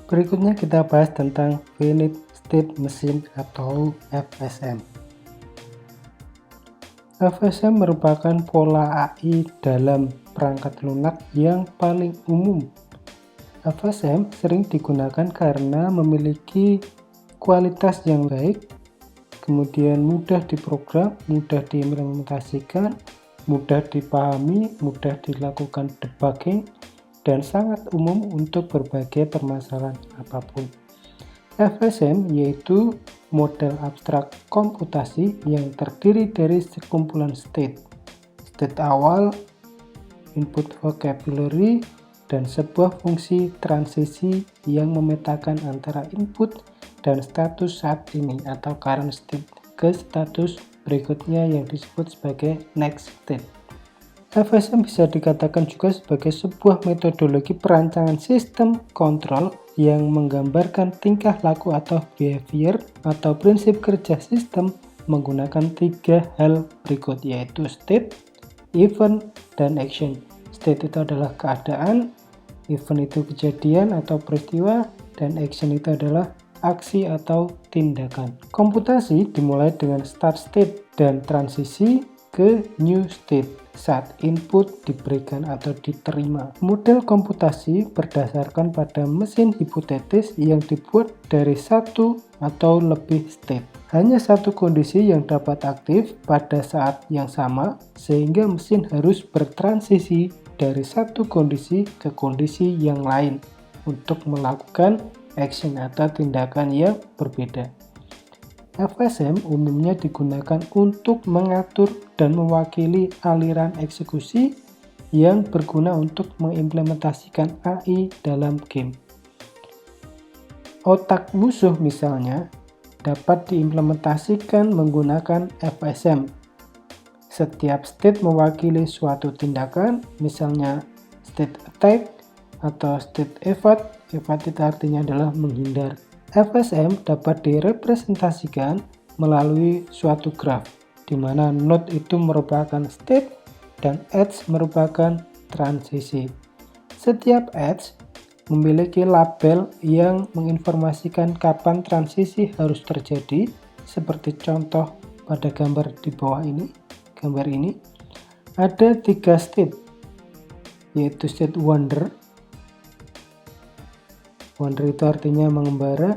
Berikutnya kita bahas tentang Finite State Machine atau FSM. FSM merupakan pola AI dalam perangkat lunak yang paling umum. FSM sering digunakan karena memiliki kualitas yang baik, kemudian mudah diprogram, mudah diimplementasikan, mudah dipahami, mudah dilakukan debugging, dan sangat umum untuk berbagai permasalahan apapun. FSM yaitu model abstrak komputasi yang terdiri dari sekumpulan state awal, input vocabulary, dan sebuah fungsi transisi yang memetakan antara input dan status saat ini atau current state ke status berikutnya yang disebut sebagai next state. FSM bisa dikatakan juga sebagai sebuah metodologi perancangan sistem kontrol yang menggambarkan tingkah laku atau behavior atau prinsip kerja sistem menggunakan 3 hal berikut, yaitu state, event, dan action. State itu adalah keadaan, event itu kejadian atau peristiwa, dan action itu adalah aksi atau tindakan. Komputasi dimulai dengan start state dan transisi ke new state saat input diberikan atau diterima. Model komputasi berdasarkan pada mesin hipotetis yang dibuat dari satu atau lebih state. Hanya satu kondisi yang dapat aktif pada saat yang sama, sehingga mesin harus bertransisi dari satu kondisi ke kondisi yang lain untuk melakukan action atau tindakan yang berbeda. FSM umumnya digunakan untuk mengatur dan mewakili aliran eksekusi yang berguna untuk mengimplementasikan AI dalam game. Otak musuh misalnya dapat diimplementasikan menggunakan FSM. Setiap state mewakili suatu tindakan, misalnya state attack atau state evade. Evade itu artinya adalah menghindar. FSM dapat direpresentasikan melalui suatu graf, di mana node itu merupakan state dan edge merupakan transisi. Setiap edge memiliki label yang menginformasikan kapan transisi harus terjadi, seperti contoh pada gambar di bawah ini. Gambar ini ada 3 state, yaitu state wander. Wander itu artinya mengembara.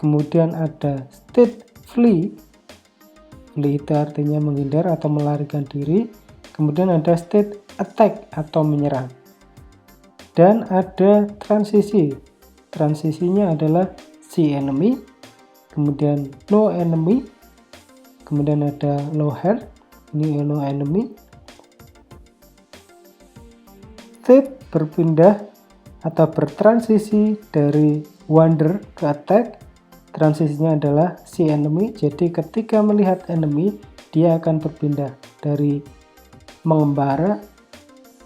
Kemudian ada state flee. Flee itu artinya menghindar atau melarikan diri. Kemudian ada state attack atau menyerang. Dan ada transisi. Transisinya adalah see enemy, kemudian no enemy, kemudian ada no health, ini no enemy. State berpindah atau bertransisi dari wander ke attack. Transisinya adalah see enemy, jadi ketika melihat enemy dia akan berpindah dari mengembara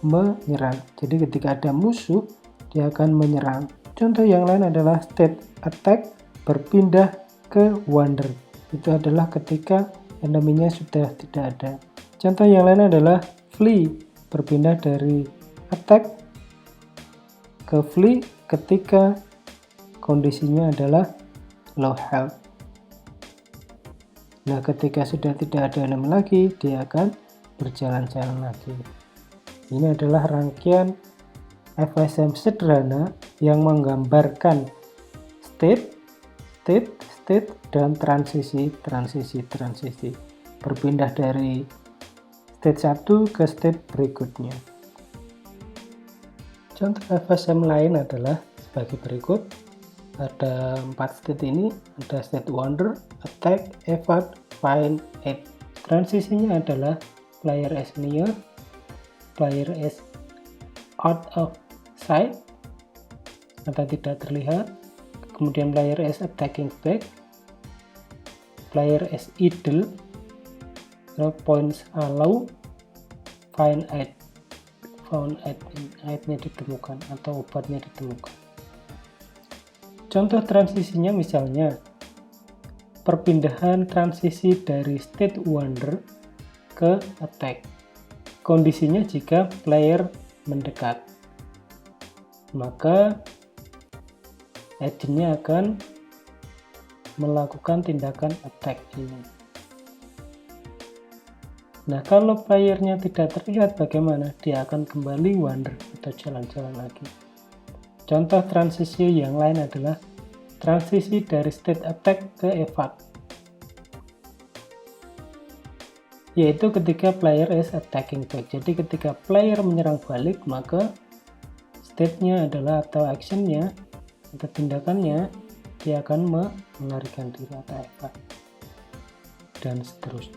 menyerang. Jadi ketika ada musuh dia akan menyerang. Contoh yang lain adalah state attack berpindah ke wander. Itu adalah ketika enemy-nya sudah tidak ada. Contoh yang lain adalah flee berpindah dari attack ke flee ketika kondisinya adalah low health. Nah, ketika sudah tidak ada enemy lagi, dia akan berjalan-jalan lagi. Ini adalah rangkaian FSM sederhana yang menggambarkan state, dan transisi. Berpindah dari state 1 ke state berikutnya. Contoh FSM lain adalah sebagai berikut. Ada 4 state ini, ada state wander, attack, evade, find, aid. Transisinya adalah player is near, player is out of sight atau tidak terlihat, kemudian player is attacking back, player is idle, points allow, find aid. Found aid-nya ditemukan atau obatnya ditemukan. Contoh transisinya misalnya perpindahan transisi dari state wander ke attack. Kondisinya jika player mendekat, maka agentnya akan melakukan tindakan attack ini. Nah, kalau playernya tidak terlihat bagaimana? Dia akan kembali wander atau jalan-jalan lagi. Contoh transisi yang lain adalah transisi dari state attack ke evac, yaitu ketika player is attacking back. Jadi ketika player menyerang balik, maka state-nya adalah atau action-nya atau tindakannya dia akan melarikan diri atau evac, dan seterusnya.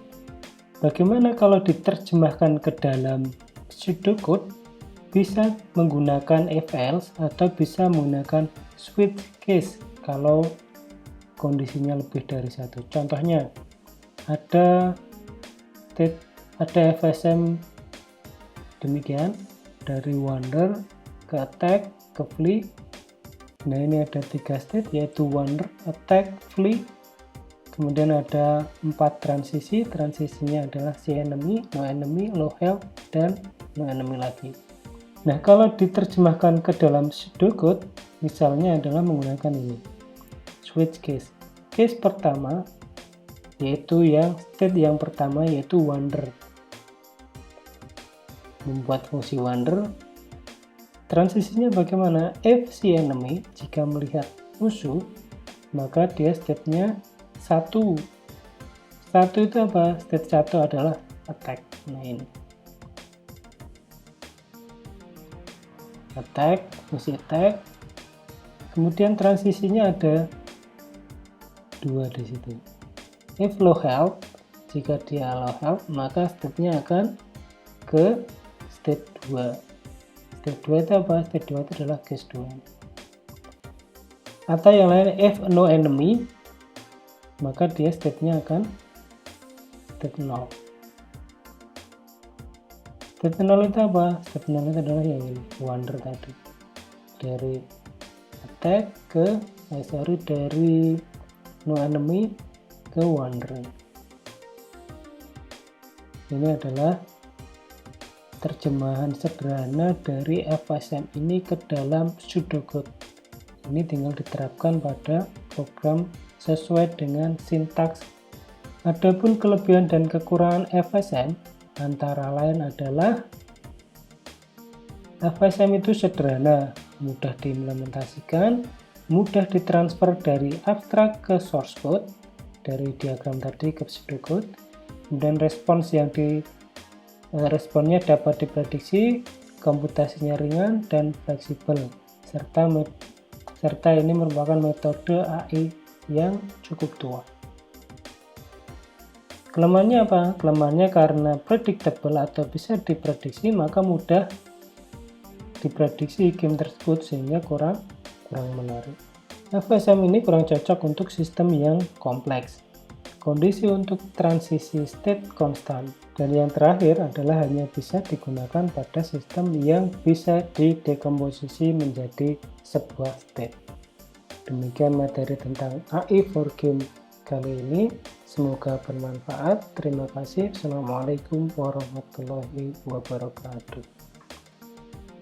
Bagaimana kalau diterjemahkan ke dalam pseudocode? Bisa menggunakan if else atau bisa menggunakan switch case kalau kondisinya lebih dari satu. Contohnya ada FSM demikian, dari wander ke attack ke flee. Nah, ini ada 3 state, yaitu wander, attack, flee. Kemudian ada 4 transisi. Transisinya adalah see enemy, no enemy, low health, dan no enemy lagi. Nah, kalau diterjemahkan ke dalam pseudocode, misalnya adalah menggunakan ini, switch case. Case pertama, yaitu state yang pertama, yaitu wander. Membuat fungsi wander. Transisinya bagaimana? If see enemy, jika melihat musuh, maka dia state-nya 1 itu apa? State 1 adalah attack. Nah, ini attack, fungsi attack. Kemudian transisinya ada 2 di situ. If low health, jika dia low health, maka state-nya akan ke state 2. State 2 itu apa? State 2 itu adalah case 2. Atau yang lain, if no enemy, maka dia state-nya akan state 0. State 0 itu apa? State 0 itu adalah yang ini, wander tadi. Dari attack dari no enemy ke wander. Ini adalah terjemahan sederhana dari FSM ini ke dalam pseudocode. Ini tinggal diterapkan pada program sesuai dengan sintaks. Adapun kelebihan dan kekurangan FSM antara lain adalah FSM itu sederhana, mudah diimplementasikan, mudah ditransfer dari abstrak ke source code, dari diagram tadi ke pseudocode, dan responnya dapat diprediksi, komputasinya ringan dan fleksibel, serta ini merupakan metode AI yang cukup tua. Kelemahannya apa? Kelemahannya karena predictable atau bisa diprediksi, maka mudah diprediksi game tersebut sehingga kurang menarik. FSM ini kurang cocok untuk sistem yang kompleks. Kondisi untuk transisi state konstan. Dan yang terakhir adalah hanya bisa digunakan pada sistem yang bisa didekomposisi menjadi sebuah state. Demikian materi tentang AI for Game kali ini. Semoga bermanfaat. Terima kasih. Assalamualaikum warahmatullahi wabarakatuh.